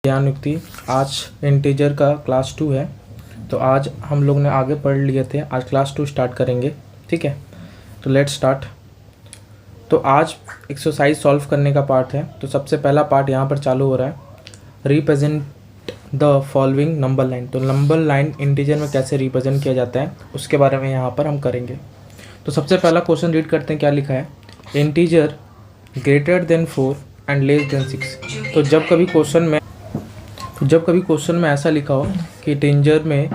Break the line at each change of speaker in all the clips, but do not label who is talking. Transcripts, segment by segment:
ज्ञान युक्ति आज इंटीजर का क्लास 2 है। तो आज हम लोग ने आगे पढ़ लिए थे, आज क्लास 2 स्टार्ट करेंगे। ठीक है, तो लेट्स स्टार्ट। तो आज एक्सरसाइज सॉल्व करने का पार्ट है। तो सबसे पहला पार्ट यहाँ पर चालू हो रहा है, represent the following number line. तो नंबर लाइन इंटीजर में कैसे रिप्रेजेंट किया जाता है उसके बारे में यहाँ पर हम करेंगे। तो सबसे पहला क्वेश्चन रीड करते हैं, क्या लिखा है। Integer greater than 4 and less than 6। तो जब कभी क्वेश्चन में ऐसा लिखा हो कि इंटीजर में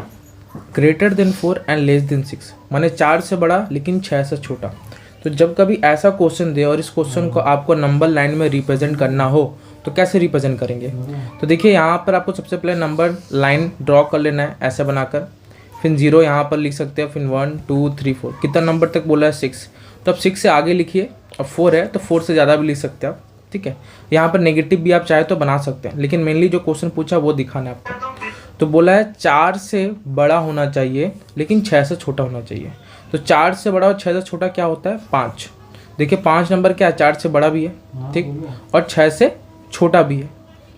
greater than 4 and less than 6, माने 4 से बड़ा लेकिन 6 से छोटा, तो जब कभी ऐसा क्वेश्चन दे और इस क्वेश्चन को आपको नंबर लाइन में रिप्रेजेंट करना हो तो कैसे रिप्रेजेंट करेंगे। तो देखिए यहाँ पर आपको सबसे पहले नंबर लाइन ड्रॉ कर लेना है ऐसे बनाकर, फिर 0 यहाँ पर लिख सकते हैं, फिर 1 2 3 4, कितना नंबर तक बोला है 6, तो अब 6 से आगे लिखिए। अब 4 है तो 4 से ज़्यादा भी लिख सकते हैं आप। ठीक है, यहाँ पर नेगेटिव भी आप चाहे तो बना सकते हैं, लेकिन मेनली जो क्वेश्चन पूछा वो दिखाना है आपको। तो बोला है 4 से बड़ा होना चाहिए लेकिन 6 से छोटा होना चाहिए। तो 4 से बड़ा और 6 से छोटा क्या होता है, 5। देखिए 5 नंबर क्या है, 4 से बड़ा भी है, ठीक, और 6 से छोटा भी है।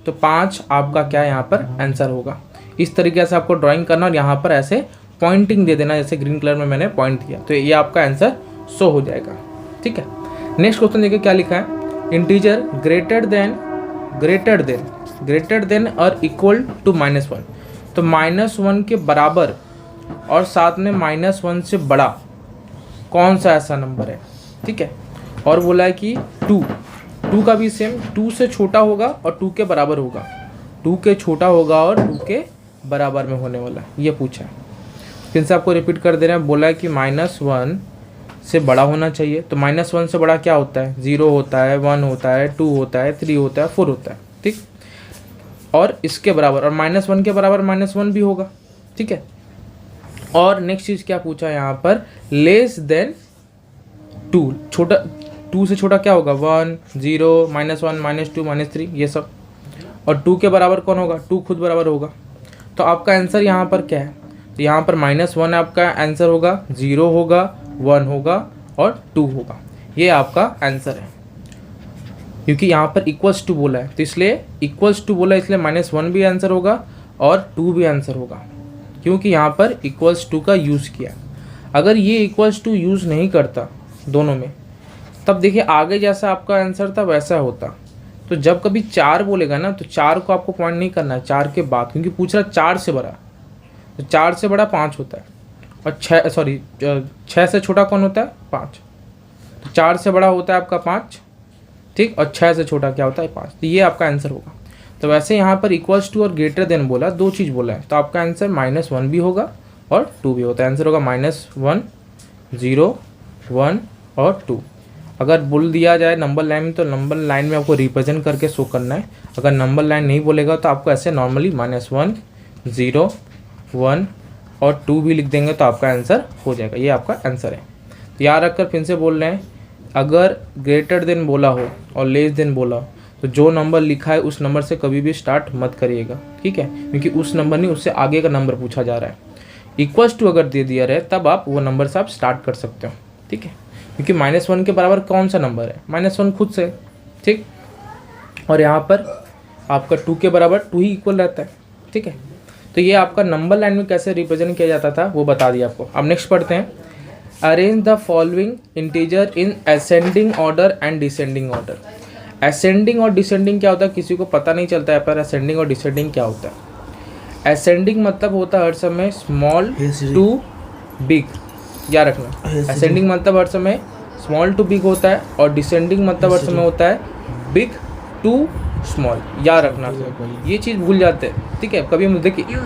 तो 5 आपका क्या है यहाँ पर आंसर होगा। इस तरीके से आपको ड्राइंग करना और यहाँ पर ऐसे पॉइंटिंग दे देना, जैसे ग्रीन कलर में मैंने पॉइंट दिया, तो ये आपका आंसर शो हो जाएगा। ठीक है, नेक्स्ट क्वेश्चन देखिए क्या लिखा है। इंटीजर ग्रेटर देन और इक्वल टू -1। तो -1 के बराबर और साथ में -1 से बड़ा कौन सा ऐसा नंबर है। ठीक है, और बोला है कि 2 का भी सेम, 2 से छोटा होगा और 2 के बराबर होगा, 2 के छोटा होगा और 2 के बराबर में होने वाला है, ये पूछा है। फिर से आपको रिपीट कर दे रहे हैं, बोला है कि -1 से बड़ा होना चाहिए। तो -1 से बड़ा क्या होता है, 0 होता है, 1 होता है, 2 होता है, 3 होता है, 4 होता है। ठीक, और इसके बराबर, और -1 के बराबर -1 भी होगा। ठीक है, और नेक्स्ट चीज़ क्या पूछा है यहाँ पर, लेस देन 2, छोटा 2 से छोटा क्या होगा, 1 0 -1 -2 -3 ये सब, और 2 के बराबर कौन होगा, 2 खुद बराबर होगा। तो आपका आंसर यहाँ पर क्या है, तो यहाँ पर -1 आपका आंसर होगा, 0 होगा, 1 होगा और 2 होगा, ये आपका आंसर है। क्योंकि यहाँ पर इक्वल्स टू बोला है, तो इसलिए इक्वल्स टू बोला, इसलिए -1 भी आंसर होगा और 2 भी आंसर होगा, क्योंकि यहाँ पर इक्वल्स टू का यूज़ किया। अगर ये इक्वल्स टू यूज़ नहीं करता दोनों में, तब देखिए आगे जैसा आपका आंसर था वैसा होता। तो जब कभी 4 बोलेगा ना, तो 4 को आपको पॉइंट नहीं करना है 4 के बाद, क्योंकि पूछ रहा 4 से बड़ा, तो 4 से बड़ा 5 होता है, और 6 से छोटा कौन होता है, 5। तो 4 से बड़ा होता है आपका 5, ठीक, और 6 से छोटा क्या होता है, 5। तो ये आपका आंसर होगा। तो वैसे यहाँ पर इक्वल्स टू और ग्रेटर देन बोला, 2 चीज़ बोला है, तो आपका आंसर -1 भी होगा और 2 भी होता है। आंसर होगा -1 0 1 और 2। अगर बोल दिया जाए नंबर लाइन में, तो नंबर लाइन में आपको रिप्रेजेंट करके शो करना है। अगर नंबर लाइन नहीं बोलेगा तो आपको ऐसे नॉर्मली -1 0 1 और 2 भी लिख देंगे तो आपका आंसर हो जाएगा, ये आपका आंसर है। तो याद रखकर फिर से बोल रहे हैं, अगर ग्रेटर देन बोला हो और लेस देन बोला हो, तो जो नंबर लिखा है उस नंबर से कभी भी स्टार्ट मत करिएगा। ठीक है, क्योंकि उस नंबर नहीं, उससे आगे का नंबर पूछा जा रहा है। इक्वल्स टू अगर दे दिया रहे तब आप वो नंबर से आप स्टार्ट कर सकते हो। ठीक है, क्योंकि -1 के बराबर कौन सा नंबर है, -1 खुद से। ठीक, और यहाँ पर आपका 2 के बराबर 2 ही इक्वल रहता है। ठीक है, तो ये आपका नंबर लाइन में कैसे रिप्रेजेंट किया जाता था वो बता दिया आपको। अब नेक्स्ट पढ़ते हैं, arrange the following integer in ascending order and descending order. Ascending और डिसेंडिंग क्या होता है किसी को पता नहीं चलता है, पर असेंडिंग और डिसेंडिंग क्या होता है। असेंडिंग मतलब होता है हर समय स्मॉल टू बिग, याद रखना। असेंडिंग मतलब हर समय स्मॉल टू बिग होता है, और डिसेंडिंग मतलब हर समय होता है बिग टू स्मॉल, याद रखना। ये चीज़ भूल जाते हैं। ठीक है, कभी हम देखिए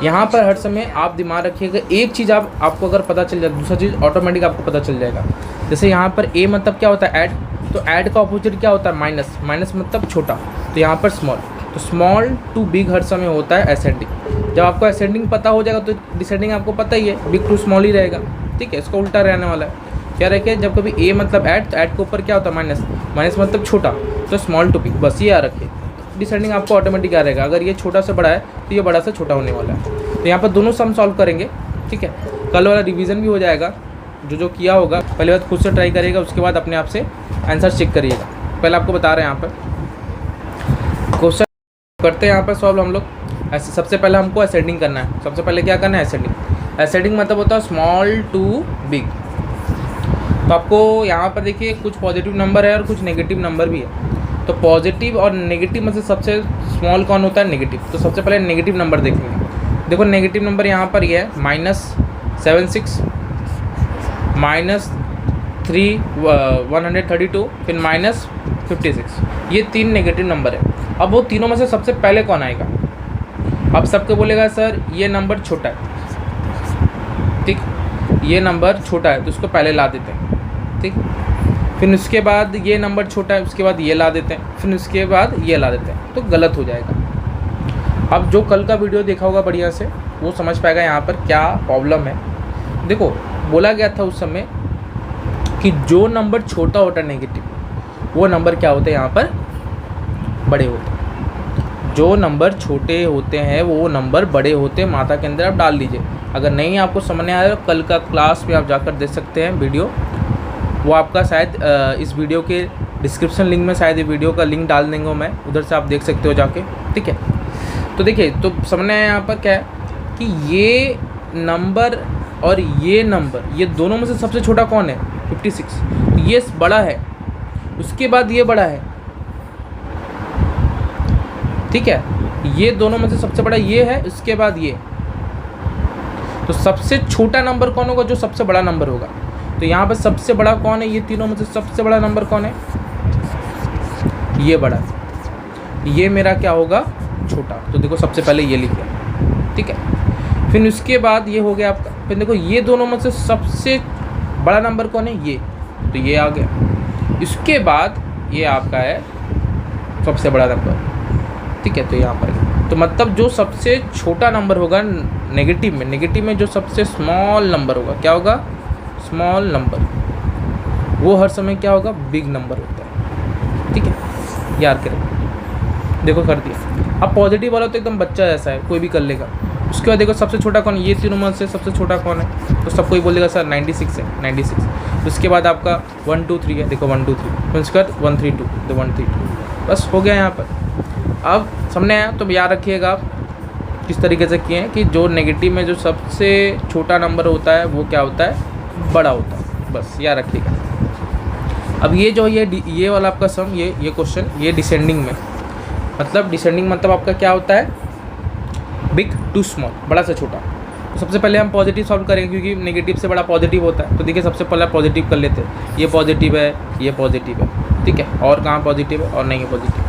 यहाँ पर हर समय आप दिमाग रखिएगा, एक चीज़ आपको अगर पता चल जाए, दूसरा चीज़ ऑटोमेटिक आपको पता चल जाएगा। जैसे यहाँ पर ए मतलब क्या होता है, ऐड, तो ऐड का ऑपोजिट क्या होता है, माइनस, माइनस मतलब छोटा, तो यहाँ पर स्मॉल। तो स्मॉल टू बिग हर समय होता है असेंडिंग। जब आपको असेंडिंग पता हो जाएगा तो डिसेंडिंग आपको पता ही है, बिग टू स्मॉल ही रहेगा। ठीक है, इसका उल्टा रहने वाला है। क्या रखे, जब कभी ए मतलब ऐड, तो ऐड के ऊपर क्या होता है, माइनस, माइनस मतलब छोटा, तो स्मॉल टू बिग, बस ये याद रखिए। डिसेंडिंग आपको ऑटोमेटिक आ रहेगा, अगर ये छोटा से बड़ा है तो ये बड़ा से छोटा होने वाला है। तो यहाँ पर दोनों सम सॉल्व करेंगे। ठीक है, कल वाला रिवीजन भी हो जाएगा, जो किया होगा पहले बात खुद से ट्राई करिएगा, उसके बाद अपने आप से आंसर चेक करिएगा। पहले आपको बता रहे हैं यहाँ पर क्वेश्चन करते हैं यहाँ पर सॉल्व हम लोग। ऐसे सबसे पहले हमको असेंडिंग करना है। सबसे पहले क्या करना है, असेंडिंग। असेंडिंग मतलब होता है स्मॉल टू बिग। तो आपको यहाँ पर देखिए कुछ पॉजिटिव नंबर है और कुछ नेगेटिव नंबर भी है। तो पॉजिटिव और नेगेटिव में से सबसे स्मॉल कौन होता है, नेगेटिव। तो सबसे पहले नेगेटिव नंबर देखेंगे। देखो नेगेटिव नंबर यहाँ पर ये है -76, -132, फिर -56। ये 3 नेगेटिव नंबर है। अब वो तीनों में से सबसे पहले कौन आएगा। अब सबको बोलेगा सर ये नंबर छोटा है, ठीक, ये नंबर छोटा है तो उसको पहले ला देते हैं, ठीक। फिर उसके बाद ये नंबर छोटा है, उसके बाद ये ला देते हैं, फिर उसके बाद ये ला देते हैं, तो गलत हो जाएगा। अब जो कल का वीडियो देखा होगा बढ़िया से वो समझ पाएगा यहाँ पर क्या प्रॉब्लम है। देखो बोला गया था उस समय कि जो नंबर छोटा होता है नेगेटिव, वो नंबर क्या होते हैं यहाँ पर, बड़े होते हैं। जो नंबर छोटे होते हैं वो नंबर बड़े होते हैं। माता के अंदर आप डाल दीजिए। अगर नहीं आपको समझ में आया तो कल का क्लास में आप जाकर देख सकते हैं वीडियो। वो आपका शायद इस वीडियो के डिस्क्रिप्शन लिंक में शायद ये वीडियो का लिंक डाल देंगे मैं, उधर से आप देख सकते हो जाके, ठीक है। तो देखिए तो समझना है यहाँ पर क्या है कि ये नंबर और ये नंबर, ये दोनों में से सबसे छोटा कौन है, 56। तो ये बड़ा है, उसके बाद ये बड़ा है, ठीक है। ये दोनों में से सबसे बड़ा ये है, उसके बाद ये। तो सबसे छोटा नंबर कौन होगा, जो सबसे बड़ा नंबर होगा। तो यहाँ पर सबसे बड़ा कौन है, ये तीनों में से सबसे बड़ा नंबर कौन है, ये बड़ा। ये मेरा क्या होगा, छोटा। तो देखो सबसे पहले ये लिख दिया, ठीक है। फिर उसके बाद ये हो गया आपका। फिर देखो ये दोनों में से सबसे बड़ा नंबर कौन है, ये, तो ये आ गया। इसके बाद ये आपका है सबसे बड़ा नंबर, ठीक है। तो यहाँ पर तो मतलब जो सबसे छोटा नंबर होगा नेगेटिव में जो सबसे स्मॉल नंबर होगा, क्या होगा, स्मॉल नंबर, वो हर समय क्या होगा, बिग नंबर होता है, ठीक है। याद करें, देखो कर दिया। अब पॉजिटिव वाला तो एकदम बच्चा जैसा है, कोई भी कर लेगा। उसके बाद देखो सबसे छोटा कौन है, ये तीनों में से सबसे छोटा कौन है, तो सब कोई बोलेगा सर 96 है, 96। उसके बाद आपका 1 2 3 है, देखो 1 2 3। फिर उसके बाद 132, तो 132, बस हो गया यहाँ पर। अब समझने आया तो याद रखिएगा आप किस तरीके से किए हैं कि जो नेगेटिव में जो सबसे छोटा नंबर होता है वो क्या होता है, बड़ा होता है, बस याद रखिएगा। अब ये जो ये वाला आपका सम, ये क्वेश्चन, ये डिसेंडिंग में, मतलब डिसेंडिंग मतलब आपका क्या होता है, बिग टू स्मॉल, बड़ा से छोटा। तो सबसे पहले हम पॉजिटिव सॉल्व करेंगे क्योंकि नेगेटिव से बड़ा पॉजिटिव होता है। तो देखिए सबसे पहले पॉजिटिव कर लेते हैं। ये पॉजिटिव है, ये पॉजिटिव है, ठीक है। और कहाँ पॉजिटिव है, और नहीं है पॉजिटिव।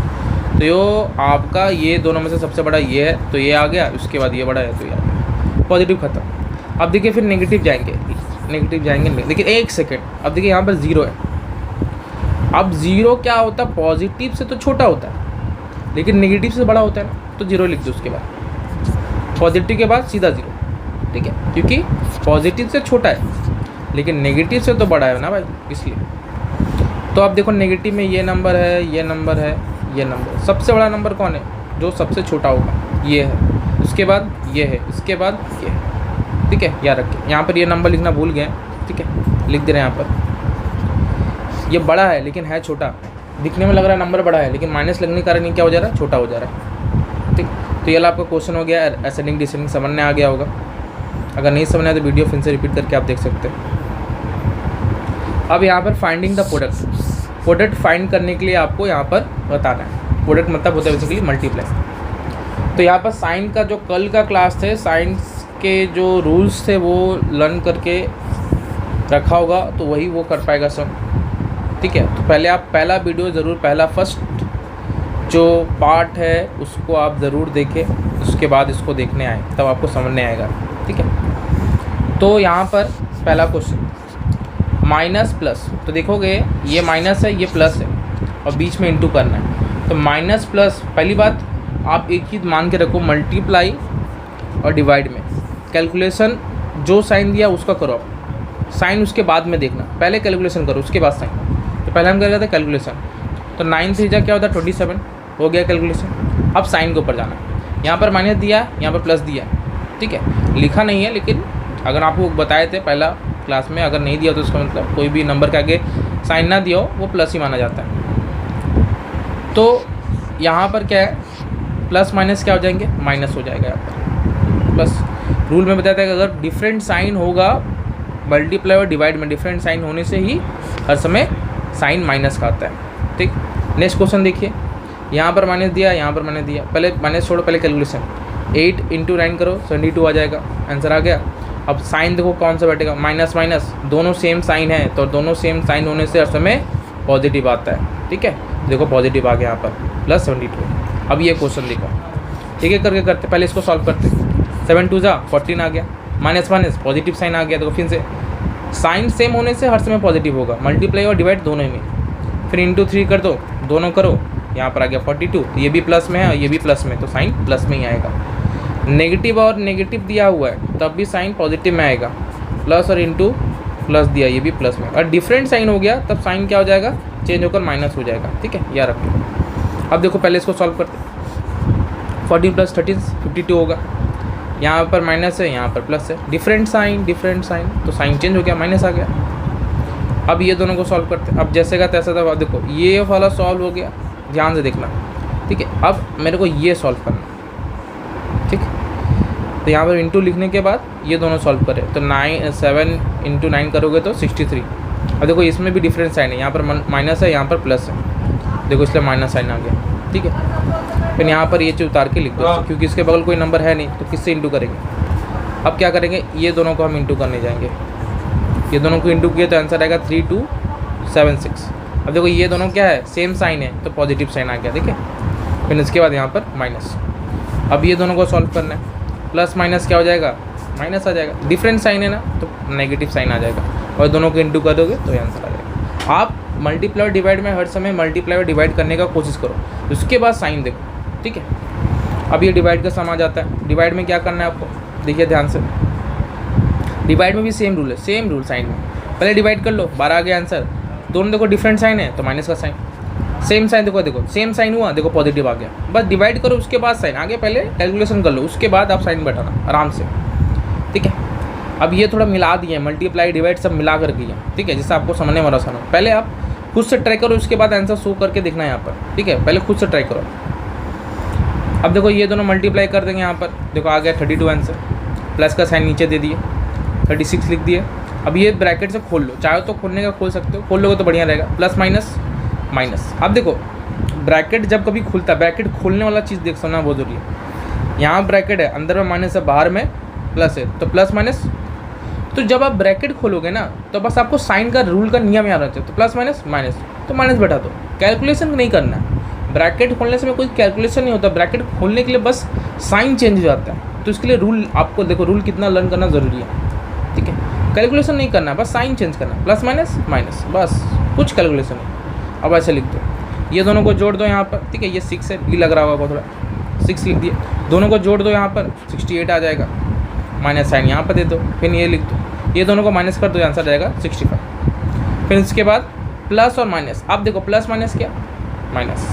तो यो आपका ये दोनों में से सबसे बड़ा ये है, तो ये आ गया। उसके बाद ये बड़ा है, तो ये आ गया। पॉजिटिव खत्म। अब देखिए फिर नेगेटिव जाएंगे, देखिए 1 सेकेंड। अब देखिए यहाँ पर 0 है। अब 0 क्या होता है, पॉजिटिव से तो छोटा होता है लेकिन नेगेटिव से बड़ा होता है ना, तो 0 लिख दो। उसके बाद पॉजिटिव के बाद सीधा 0, ठीक है, क्योंकि पॉजिटिव से छोटा है लेकिन नेगेटिव से तो बड़ा है ना भाई, इसलिए। तो अब देखो नेगेटिव में ये नंबर है, ये नंबर है, ये नंबर। सबसे बड़ा नंबर कौन है, जो सबसे छोटा होगा, ये है। उसके बाद ये है, इसके बाद ये है, ठीक है। याद रखिए यहाँ पर ये नंबर लिखना भूल गए, ठीक है, लिख दे रहे हैं यहाँ पर। ये बड़ा है लेकिन है छोटा, दिखने में लग रहा है नंबर बड़ा है लेकिन माइनस लगने के कारण ये क्या हो जा रहा है, छोटा हो जा रहा है, ठीक। तो ये आपका क्वेश्चन हो गया। असेंडिंग डिसेंडिंग समझ में आ गया होगा। अगर नहीं समझ आया तो वीडियो फिर से रिपीट करके आप देख सकते हैं। अब यहाँ पर फाइंडिंग द प्रोडक्ट फाइंड करने के लिए आपको यहाँ पर बताना है। प्रोडक्ट मतलब होता है बेसिकली मल्टीप्लाई। तो यहाँ पर साइन का जो कल का क्लास थे, साइंस के जो रूल्स थे वो लर्न करके रखा होगा, तो वही वो कर पाएगा सब, ठीक है। तो पहले आप पहला वीडियो ज़रूर, पहला फर्स्ट जो पार्ट है उसको आप ज़रूर देखें, उसके बाद इसको देखने आए तब आपको समझने आएगा, ठीक है। तो यहाँ पर पहला क्वेश्चन माइनस प्लस, तो देखोगे ये माइनस है, ये प्लस है और बीच में इंटू करना है। तो माइनस प्लस, पहली बात आप एक चीज़ मान के रखो, मल्टीप्लाई और डिवाइड में कैलकुलेशन जो साइन दिया उसका करो आप, साइन उसके बाद में देखना, पहले कैलकुलेशन करो उसके बाद साइन। तो पहले हम कर रहे थे कैलकुलेशन, तो 9 से क्या होता है 27, हो गया कैलकुलेशन। अब साइन के ऊपर जाना, यहाँ पर माइनस दिया, यहाँ पर प्लस दिया, ठीक है। लिखा नहीं है लेकिन अगर आपको बताए थे पहला क्लास में, अगर नहीं दिया तो उसका मतलब कोई भी नंबर के आगे साइन ना दिया हो वो प्लस ही माना जाता है। तो यहाँ पर क्या है, प्लस माइनस क्या हो जाएंगे, माइनस हो जाएगा यहाँ पर। बस रूल में बताया था कि अगर डिफरेंट साइन होगा मल्टीप्लाई और डिवाइड में, डिफरेंट साइन होने से ही हर समय साइन माइनस का आता है। ठीक, नेक्स्ट क्वेश्चन देखिए, यहाँ पर माइनस दिया, यहाँ पर माइनस दिया, पहले माइनस छोड़ो, पहले कैलकुलेशन 8 × 9 करो 72 आ जाएगा, आंसर आ गया। अब साइन देखो कौन सा बैठेगा, माइनस माइनस, दोनों सेम साइन है तो दोनों सेम साइन होने से हर समय पॉजिटिव आता है। ठीक है, देखो पॉजिटिव आ गया यहाँ पर प्लस 72। अब ये क्वेश्चन देखो, एक एक करके करते, पहले इसको सॉल्व करते। 7 2 जा 14 आ गया, माइनस माइनस पॉजिटिव साइन आ गया। देखो फिर से साइन सेम होने से हर समय पॉजिटिव होगा, मल्टीप्लाई और डिवाइड दोनों में। फिर इंटू 3 कर दो, दोनों करो, यहाँ पर आ गया 42, ये भी प्लस में है और ये भी प्लस में, तो साइन प्लस में ही आएगा। नेगेटिव और नेगेटिव दिया हुआ है तब भी साइन पॉजिटिव में आएगा, प्लस और इंटू प्लस दिया, ये भी प्लस में। और डिफरेंट साइन हो गया तब साइन क्या हो जाएगा, चेंज होकर माइनस हो जाएगा। ठीक है, याद रखो। अब देखो पहले इसको सॉल्व करते, 14 + 13 52 होगा, यहाँ पर माइनस है, यहाँ पर प्लस है, डिफरेंट साइन तो साइन चेंज हो गया, माइनस आ गया। अब ये दोनों को सॉल्व करते, अब जैसे का तैसा था। अब देखो ये वाला सॉल्व हो गया, ध्यान से देखना। ठीक है, अब मेरे को ये सॉल्व करना। ठीक, तो यहाँ पर इंटू लिखने के बाद ये दोनों सॉल्व करें तो 7 × 9 करोगे तो 63। अब देखो इसमें भी डिफरेंट साइन है, यहाँ पर माइनस है, यहाँ पर प्लस है, देखो इसलिए माइनस साइन आ गया। ठीक है, फिर यहाँ पर ये चीज़ उतार के लिख दो, क्योंकि इसके बगल कोई नंबर है नहीं तो किससे इंटू करेंगे। अब क्या करेंगे, ये दोनों को हम इंटू करने जाएंगे, ये दोनों को इंटू किए तो आंसर आएगा 3276। अब देखो ये दोनों क्या है, सेम साइन है तो पॉजिटिव साइन आ गया। देखिए, फिर इसके बाद यहाँ पर माइनस। अब ये दोनों को सॉल्व करना है, प्लस माइनस क्या हो जाएगा, माइनस आ जाएगा। डिफरेंट साइन है ना तो नेगेटिव साइन आ जाएगा, और दोनों को इंटू कर दोगे तो आंसर आ जाएगा। आप मल्टीप्लाई और डिवाइड में हर समय मल्टीप्लाई और डिवाइड करने का कोशिश करो, उसके बाद साइन देखो। ठीक है, अब ये डिवाइड का सम आ जाता है। डिवाइड में क्या करना है आपको, देखिए ध्यान से, डिवाइड में भी सेम रूल है, सेम रूल साइन में। पहले डिवाइड कर लो, 12 आ गया आंसर। दोनों देखो डिफरेंट साइन है तो माइनस का साइन, सेम साइन देखो सेम साइन हुआ, देखो पॉजिटिव आ गया। बस डिवाइड करो उसके बाद साइन, आगे पहले कैलकुलेशन कर लो उसके बाद आप साइन बैठाना आराम से। ठीक है, अब ये थोड़ा मिला दिए, मल्टीप्लाई डिवाइड सब मिला कर किया। ठीक है, जिससे आपको समझने में आसान हो। पहले आप खुद से ट्राई करो, उसके बाद आंसर शो करके देखना है यहाँ पर। ठीक है, पहले खुद से ट्राई करो। अब देखो ये दोनों मल्टीप्लाई कर देंगे, यहाँ पर देखो आ गया 32 आंसर, प्लस का साइन नीचे दे दिए, 36 लिख दिए। अब ये ब्रैकेट से खोल लो, चाहे तो खोलने का खोल सकते हो, खोल लोगे तो बढ़िया रहेगा, प्लस माइनस माइनस। अब देखो ब्रैकेट जब कभी खुलता है, ब्रैकेट खोलने वाला चीज़ देख समझना बहुत जरूरी है। यहाँ ब्रैकेट है, अंदर में माइनस है, बाहर में प्लस है, तो प्लस माइनस। तो जब आप ब्रैकेट खोलोगे ना तो बस आपको साइन का रूल का नियम याद रखते हो, तो प्लस माइनस माइनस, तो माइनस बैठा दो, कैलकुलेशन नहीं करना है। ब्रैकेट खोलने से कोई कैलकुलेशन नहीं होता, ब्रैकेट खोलने के लिए बस साइन चेंज हो जाता है। तो इसके लिए रूल आपको देखो, रूल कितना लर्न करना ज़रूरी है। ठीक है, कैलकुलेशन नहीं करना, बस साइन चेंज करना, प्लस माइनस माइनस, बस कुछ कैलकुलेशन नहीं। अब ऐसे लिख दो, ये दोनों को जोड़ दो यहाँ पर। ठीक है, ये 6 है, बी लग रहा होगा थोड़ा, 6 लिख दिए, दोनों को जोड़ दो यहाँ पर, 68 आ जाएगा, माइनस साइन यहाँ पर दे दो, फिर ये लिख दो, ये दोनों को माइनस कर दो, आंसर जाएगा 65। फिर इसके बाद प्लस और माइनस। अब देखो प्लस माइनस क्या, minus,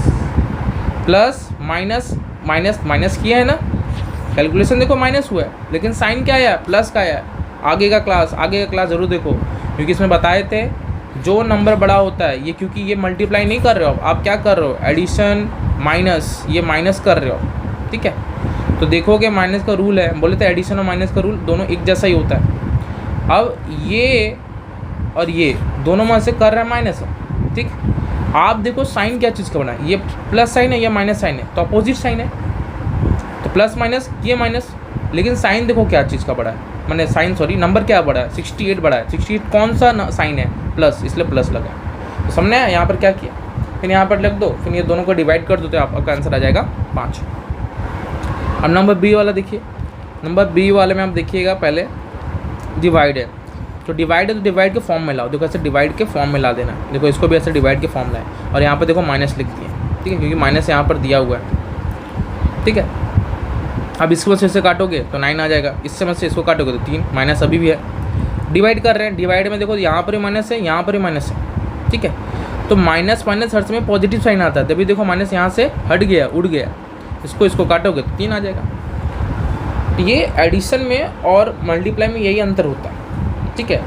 plus minus minus minus किया है ना, कैलकुलेशन देखो माइनस हुआ है, लेकिन साइन क्या आया, प्लस का आया। आगे का क्लास ज़रूर देखो, क्योंकि इसमें बताए थे जो नंबर बड़ा होता है ये, क्योंकि ये मल्टीप्लाई नहीं कर रहे हो आप क्या कर रहे हो, एडिशन माइनस, ये माइनस कर रहे हो। ठीक है, तो देखोगे माइनस का रूल है, बोले थे एडिशन और माइनस का रूल दोनों एक जैसा ही होता है। अब ये और ये दोनों में से कर रहा है माइनस। ठीक, आप देखो साइन क्या चीज़ का बना है, ये प्लस साइन है, ये माइनस साइन है, तो अपोजिट साइन है, तो प्लस माइनस ये माइनस। लेकिन साइन देखो क्या चीज़ का बड़ा है, मैंने साइन सॉरी नंबर क्या बड़ा है, 68 बड़ा है। 68 कौन सा साइन है, प्लस, इसलिए प्लस लगा। तो समझना है यहाँ पर क्या किया, फिर यहाँ पर लिख दो, फिर ये दोनों को डिवाइड कर दो तो आपका आंसर आ जाएगा 5। अब नंबर बी वाला देखिए, नंबर बी वाले में आप देखिएगा, पहले डिवाइड है, तो डिवाइड है तो डिवाइड के फॉर्म में लाओ। देखो ऐसे डिवाइड के फॉर्म में ला देना, देखो इसको भी ऐसे डिवाइड के फॉर्म लाए, और यहाँ पर देखो माइनस लिख दिए। ठीक है, क्योंकि माइनस यहाँ पर दिया हुआ है। ठीक है, अब इसको से काटोगे तो 9 आ जाएगा, इससे में से इसको काटोगे तो 3, माइनस अभी भी है। डिवाइड कर रहे हैं, डिवाइड में देखो यहाँ पर भी माइनस है, यहाँ पर भी माइनस है। ठीक है, तो माइनस माइनस हर समय पॉजिटिव साइन आता है, तभी देखो माइनस यहाँ से हट गया, उड़ गया, इसको काटोगे तो 3 आ जाएगा। ये एडिशन में और मल्टीप्लाई में यही अंतर होता है। ठीक है,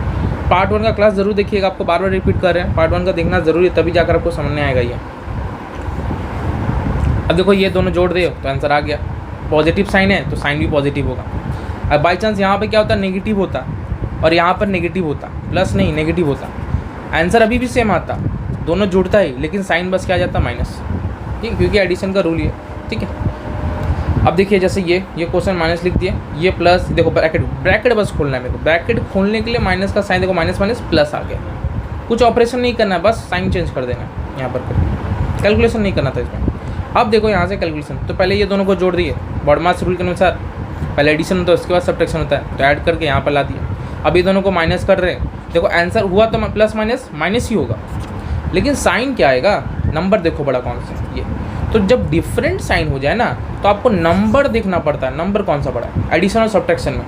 पार्ट 1 का क्लास ज़रूर देखिएगा, आपको बार बार रिपीट कर रहे हैं, पार्ट 1 का देखना ज़रूरी है, तभी जाकर आपको समझ में आएगा ये। अब देखो ये दोनों जोड़ दे तो आंसर आ गया। पॉजिटिव साइन है तो साइन भी पॉजिटिव होगा। अब बाई चांस यहाँ पे क्या होता है, नेगेटिव होता और यहाँ पर नेगेटिव होता, प्लस नहीं नेगेटिव होता, आंसर अभी भी सेम आता, दोनों जुड़ता ही, लेकिन साइन बस क्या आ जाता, माइनस। ठीक, क्योंकि एडिशन का रूल ये, ठीक है। अब देखिए जैसे ये क्वेश्चन माइनस लिख दिए, ये प्लस, देखो ब्रैकेट बस खोलना है मेरे को। ब्रैकेट खोलने के लिए माइनस का साइन, देखो माइनस माइनस प्लस आ गया। कुछ ऑपरेशन नहीं करना है, बस साइन चेंज कर देना है यहाँ पर, कैलकुलेशन नहीं करना था इसमें। अब देखो यहाँ से कैलकुलेशन, तो पहले ये दोनों को जोड़ दिए बॉडमास रूल के अनुसार, पहले एडिशन होता है उसके बाद सब्ट्रैक्शन होता है, तो ऐड करके यहाँ पर ला दिया। अब ये दोनों को माइनस कर रहे हैं, देखो आंसर हुआ तो प्लस माइनस माइनस ही होगा, लेकिन साइन क्या आएगा, नंबर देखो बड़ा कौन सा ये। तो जब डिफरेंट साइन हो जाए ना तो आपको नंबर देखना पड़ता है, नंबर कौन सा बड़ा है एडिशन और सब्ट्रैक्शन में।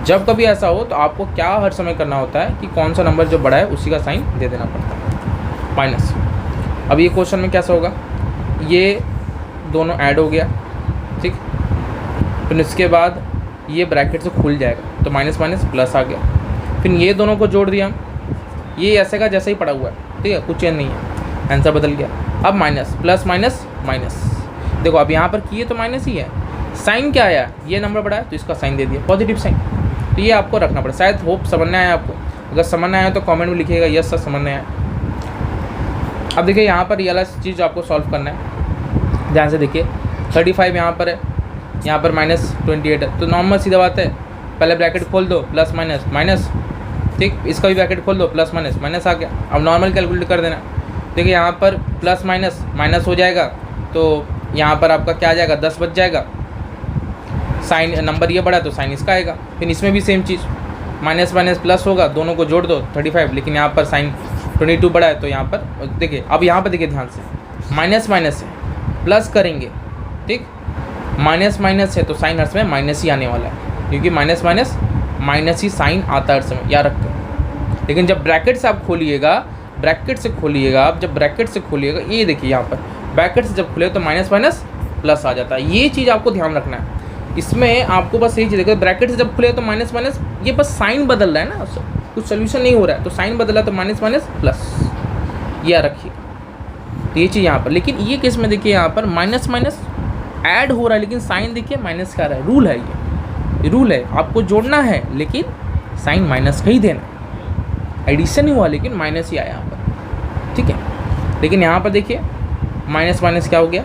जब कभी ऐसा हो तो आपको क्या हर समय करना होता है कि कौन सा नंबर जो बड़ा है उसी का साइन दे देना पड़ता है, माइनस। अब ये क्वेश्चन में कैसा होगा, ये दोनों ऐड हो गया, ठीक, फिर इसके बाद ये ब्रैकेट से खुल जाएगा तो माइनस माइनस प्लस आ गया, फिर ये दोनों को जोड़ दिया हम, ये ऐसे का जैसा ही पड़ा हुआ है, ठीक है, कुछ चेंज नहीं है, आंसर बदल गया। अब माइनस प्लस माइनस माइनस, देखो अब यहाँ पर किए तो माइनस ही है, साइन क्या आया, ये नंबर बढ़ा है तो इसका साइन दे दिया पॉजिटिव साइन। तो ये आपको रखना पड़ा, शायद होप समझ में आया आपको, अगर समझ में आया तो कमेंट में लिखिएगा यस सर समझ में आया। अब देखिए यहाँ पर ये वाला चीज़ आपको सॉल्व करना है, ध्यान से देखिए 35 यहाँ पर है, यहाँ पर -28 है, तो नॉर्मल सीधा बात है, पहले ब्रैकेट खोल दो प्लस माइनस माइनस, ठीक, इसका भी ब्रैकेट खोल दो प्लस माइनस माइनस आ गया। अब नॉर्मल कैलकुलेट कर देना, देखिए यहाँ पर प्लस माइनस माइनस हो जाएगा तो यहाँ पर आपका क्या आ जाएगा, 10 बच जाएगा, साइन नंबर ये बढ़ा तो साइन इसका आएगा। फिर इसमें भी सेम चीज़, माइनस माइनस प्लस होगा, दोनों को जोड़ दो 35, लेकिन यहाँ पर साइन 22 बढ़ा है तो यहाँ पर देखिए, अब यहाँ पर देखिए ध्यान से, माइनस माइनस है प्लस करेंगे, ठीक, माइनस माइनस है तो साइन हर समय माइनस ही आने वाला है, क्योंकि माइनस माइनस माइनस ही साइन आता है हर समय, याद रखो। लेकिन जब ब्रैकेट से आप खोलिएगा, ब्रैकेट से खोलिएगा आप, जब ब्रैकेट से खोलिएगा, ये देखिए यहाँ पर ब्रैकेट से जब खुले तो माइनस माइनस प्लस आ जाता है, ये चीज़ आपको ध्यान रखना है। इसमें आपको बस यही चीज़ देखो, ब्रैकेट से जब खुले तो माइनस माइनस, ये बस साइन बदल रहा है ना, कुछ सोल्यूशन नहीं हो रहा है, तो साइन बदला तो माइनस माइनस प्लस, ये रखिए। तो ये चीज़ यहाँ पर, लेकिन ये केस में देखिए यहाँ पर माइनस माइनस ऐड हो रहा है, लेकिन साइन देखिए माइनस का आ रहा है, रूल है ये रूल है, आपको जोड़ना है लेकिन साइन माइनस का ही देना, एडिशन ही हुआ लेकिन माइनस ही आया यहाँ पर, ठीक है। लेकिन यहाँ पर देखिए माइनस माइनस क्या हो गया,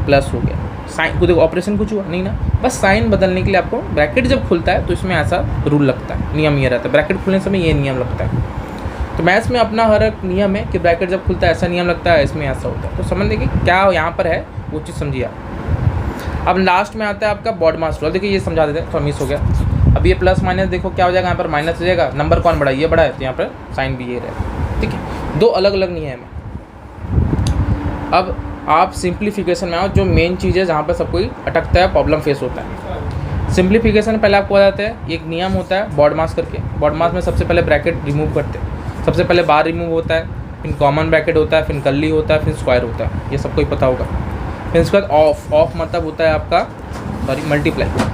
प्लस हो गया, साइन को देखो ऑपरेशन कुछ हुआ नहीं ना, बस साइन बदलने के लिए आपको ब्रैकेट जब खुलता है तो इसमें ऐसा रूल लगता है, नियम ये रहता है, ब्रैकेट खुलने समय ये नियम लगता है। तो मैथ्स में अपना हर एक नियम है कि ब्रैकेट जब खुलता है ऐसा नियम लगता है, इसमें ऐसा होता है, तो समझ देखिए क्या यहाँ पर है वो चीज़ समझिए आप। अब लास्ट में आता है आपका बॉडमास रूल, देखिए ये समझा देते हैं, थोड़ा मिस हो गया। अब ये प्लस माइनस देखो क्या हो जाएगा, यहाँ पर माइनस हो जाएगा, नंबर कौन बड़ा है, ये बड़ा है, तो यहाँ पर साइन भी ये रहेगा, ठीक है, दो अलग अलग नियम है। अब आप सिंप्लीफिकेशन में आओ, जो मेन चीज़ है जहाँ पर सब कोई अटकता है, प्रॉब्लम फेस होता है। सिंप्लीफिकेशन पहले आपको बताते हैं, एक नियम होता है बॉडमास करके, बॉडमास में सबसे पहले ब्रैकेट रिमूव करते हैं, सबसे पहले बार रिमूव होता है, फिर कॉमन ब्रैकेट होता है, फिर कर्ली होता है, फिर स्क्वायर होता है, ये सबको ही पता होगा। फिर उसके बाद ऑफ मतलब होता है आपका, सॉरी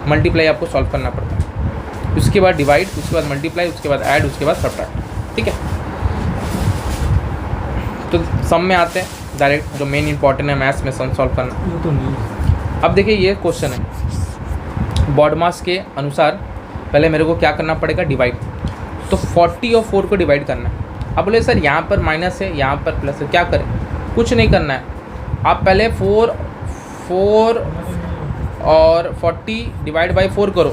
मल्टीप्लाई आपको सॉल्व करना पड़ता है, उसके बाद डिवाइड, उसके बाद मल्टीप्लाई, उसके बाद ऐड, उसके बाद सब्ट्रैक्ट, ठीक है। तो सम में आते हैं डायरेक्ट, जो मेन इंपॉर्टेंट है मैथ्स में सम सॉल्व करना, वो तो नहीं। अब देखिए ये क्वेश्चन है बॉडमास के अनुसार, पहले मेरे को क्या करना पड़ेगा, डिवाइड, तो 40 और 4 को डिवाइड करना है। अब बोले सर यहाँ पर माइनस है, यहाँ पर प्लस है, क्या करें, कुछ नहीं करना है, आप पहले 4 और 40 डिवाइड बाई 4 करो,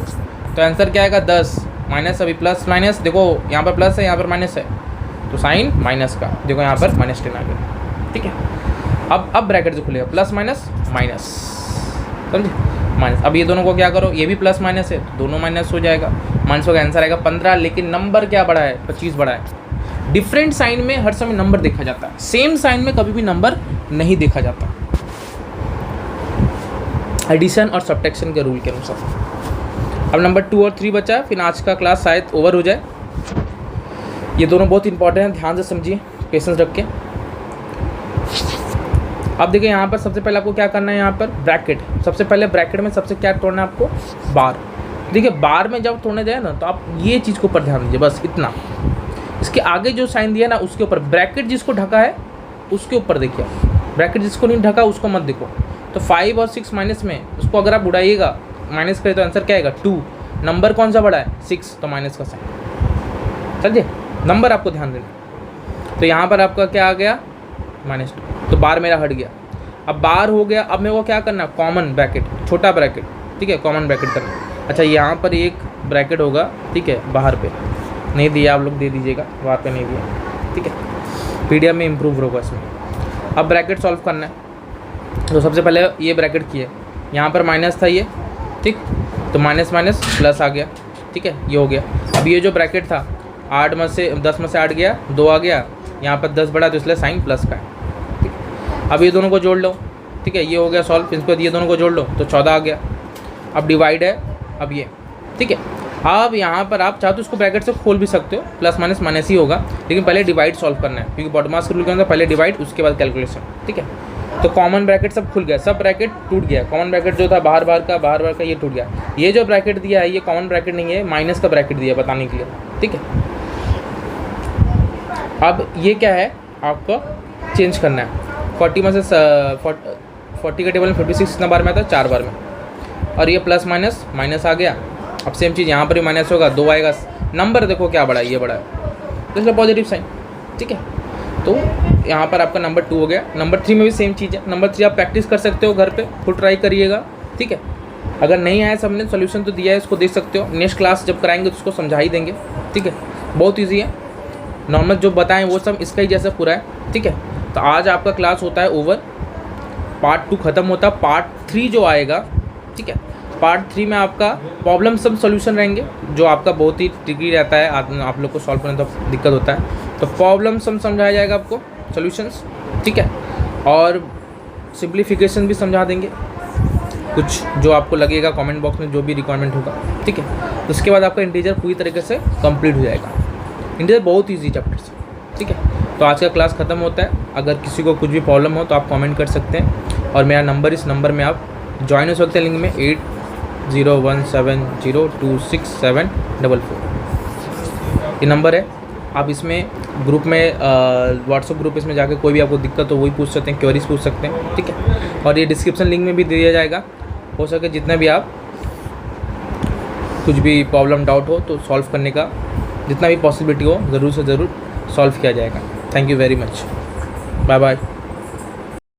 तो आंसर क्या आएगा 10, माइनस अभी प्लस माइनस, देखो यहाँ पर प्लस है, यहाँ पर माइनस है, तो साइन माइनस का, देखो यहाँ पर -10 आ गया, ठीक है। अब ब्रैकेट से खुलेगा प्लस माइनस माइनस, समझे, माइनस। अब ये दोनों को क्या करो, ये भी प्लस माइनस है, दोनों माइनस हो जाएगा, माइनस का आंसर आएगा 15, लेकिन नंबर क्या बड़ा है, 25 बड़ा है। डिफरेंट साइन में हर समय नंबर देखा जाता है, सेम साइन में कभी भी नंबर नहीं देखा जाता, एडिशन और सब्ट्रैक्शन के रूल के अनुसार। अब नंबर 2 और 3 बचा, फिर आज का क्लास शायद ओवर हो जाए। ये दोनों बहुत इंपॉर्टेंट है, ध्यान से समझिए, पेशेंस रख के। अब देखिए यहाँ पर सबसे पहले आपको क्या करना है, यहाँ पर ब्रैकेट, सबसे पहले ब्रैकेट में सबसे क्या तोड़ना है आपको, बार। देखिए बार में जब तोड़ने जाए ना तो आप ये चीज़ को ऊपर ध्यान दीजिए, बस इतना, इसके आगे जो साइन दिया ना उसके ऊपर, ब्रैकेट जिसको ढका है उसके ऊपर देखिए, ब्रैकेट जिसको नहीं ढका उसको मत देखो, तो 5 और 6 माइनस में, उसको अगर आप उड़ाइएगा माइनस करें तो आंसर क्या आएगा 2। नंबर कौन सा बड़ा है 6, तो माइनस का साइन। समझे, नंबर आपको ध्यान देना। तो यहाँ पर आपका क्या आ गया -2, तो बार मेरा हट गया। अब बार हो गया, अब मेरे को क्या करना, कॉमन ब्रैकेट, छोटा ब्रैकेट, ठीक है, कॉमन ब्रैकेट करना। अच्छा यहाँ पर एक ब्रैकेट होगा, ठीक है, बाहर पे नहीं दिया, आप लोग दे दीजिएगा, बाहर पे नहीं दिया, ठीक है, पीडीएफ में इम्प्रूव होगा इसमें। अब ब्रैकेट सॉल्व करना है, तो सबसे पहले ये ब्रैकेट किए, यहाँ पर माइनस था ये, ठीक, तो माइनस माइनस प्लस आ गया, ठीक है, ये हो गया। अब ये जो ब्रैकेट था 8 में से 10 में से 8 गया, 2 आ गया, यहाँ पर 10 बढ़ा तो इसलिए साइन प्लस का है, ठीक। अब ये दोनों को जोड़ लो, ठीक है, ये हो गया सॉल्व। इसके बाद ये दोनों को जोड़ लो तो 14 आ गया। अब डिवाइड है, अब ये, ठीक है। अब यहाँ पर आप चाहो तो इसको ब्रैकेट से खोल भी सकते हो, प्लस माइनस माइनस ही होगा, लेकिन पहले डिवाइड सॉल्व करना है, क्योंकि बॉटमास के रूल के अंदर पहले डिवाइड उसके बाद कैलकुलेशन, ठीक है। तो कॉमन ब्रैकेट सब खुल गया, सब ब्रैकेट टूट गया। कॉमन ब्रैकेट जो था बाहर बाहर का ये टूट गया। ये जो ब्रैकेट दिया है ये कॉमन ब्रैकेट नहीं है, माइनस का ब्रैकेट दिया है बताने के लिए, ठीक है। अब ये क्या है आपको चेंज करना है, 40 में से 40 का टेबल में 56 कितना बार में आता है, 4 बार में, और ये प्लस माइनस माइनस आ गया। अब सेम चीज़ यहाँ पर भी माइनस होगा, 2 आएगा, नंबर देखो क्या बड़ा है, ये बड़ा है, तो इसलिए पॉजिटिव साइन, ठीक है। तो यहाँ पर आपका नंबर 2 हो गया। नंबर 3 में भी सेम चीज़ है। नंबर 3 आप प्रैक्टिस कर सकते हो घर पे, खुद ट्राई करिएगा, ठीक है। अगर नहीं आया सबने सोल्यूशन तो दिया है, इसको देख सकते हो। नेक्स्ट क्लास जब कराएंगे तो उसको समझा ही देंगे, ठीक है। बहुत ईजी है, नॉर्मल जो बताएं वो सब इसका ही जैसा पूरा है, ठीक है। तो आज आपका क्लास होता है ओवर, पार्ट 2 ख़त्म होता है। पार्ट 3 जो आएगा, ठीक है, पार्ट 3 में आपका प्रॉब्लम सम सॉल्यूशन रहेंगे, जो आपका बहुत ही ट्रिकी रहता है, आप लोग को सॉल्व करने तो दिक्कत होता है। तो प्रॉब्लम सम समझाया जाएगा आपको, सॉल्यूशंस, ठीक है, और सिंप्लीफिकेशन भी समझा देंगे, कुछ जो आपको लगेगा कमेंट बॉक्स में जो भी रिक्वायरमेंट होगा, ठीक है। उसके बाद आपका इंटीजर पूरी तरीके से कंप्लीट हो जाएगा। इंटीजर बहुत ईजी चैप्टर से, ठीक है। तो आज का क्लास ख़त्म होता है। अगर किसी को कुछ भी प्रॉब्लम हो तो आप कमेंट कर सकते हैं, और मेरा नंबर, इस नंबर में आप ज्वाइन हो सकते हैं लिंक में, 8017026744, ये नंबर है। आप इसमें ग्रुप में व्हाट्सएप ग्रुप इसमें जाके कोई भी आपको दिक्कत हो वही पूछ सकते हैं, क्वेरीज पूछ सकते हैं, ठीक है। और ये डिस्क्रिप्शन लिंक में भी दिया जाएगा, हो सके जितना भी आप कुछ भी प्रॉब्लम डाउट हो तो सॉल्व करने का जितना भी पॉसिबिलिटी हो ज़रूर से ज़रूर सॉल्व किया जाएगा। Thank you very much, bye bye.